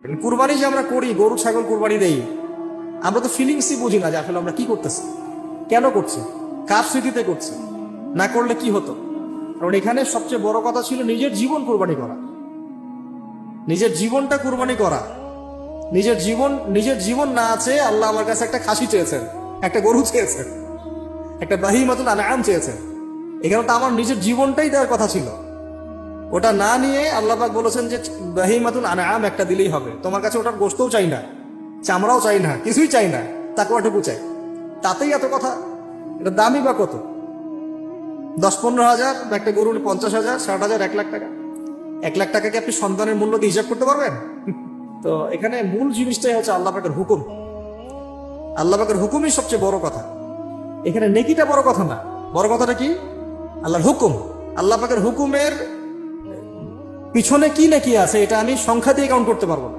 কুরবানি যে আমরা করি, গরু ছাগল কুরবানি দেই, আমরা তো ফিলিংসই বুঝি না যে আসলে আমরা কি করতেছি, কেন করছি, কার স্মৃতিতে করছি, না করলে কি হতো। কারণ এখানে সবচেয়ে বড় কথা ছিল নিজের জীবন কুরবানি করা, নিজের জীবনটা কুরবানি করা। নিজের জীবন না আছে, আল্লাহ আমার কাছে একটা খাসি চেয়েছেন, একটা গরু চেয়েছেন, একটা বাহিমাতুল আনআম চেয়েছেন। এখানে তো আমার নিজের জীবনটাই দেওয়ার কথা ছিল। ওটা না নিয়ে আল্লাহ পাক বলেছেন যে বাহিমাতুল আনআম একটা দিলেই হবে। তোমার কাছে ওটার গোশতও চাই না, চামড়াও চাই না, কিছুই চাই না, তাকওয়াটুকু চাই। তাতেই এত কথা। এটা দামি বা কত? 10-15 হাজার, বা একটা গরুর 50,000, 60,000, 1 লাখ টাকা। 1 লাখ টাকাকে আপনি সন্তানের মূল্য দিয়ে হিসাব করতে পারবেন? তো এখানে মূল জিনিসটাই হচ্ছে আল্লাহ পাকের হুকুম। আল্লাহ পাকের হুকুমই সবচেয়ে বড় কথা। এখানে নেকিটা বড় কথা না, বড় কথাটা কি? আল্লাহর হুকুম। আল্লাহ পাকের হুকুমের পিছনে কি নেকি আছে এটা আমি সংখ্যা দিয়ে কাউন্ট করতে পারবো না।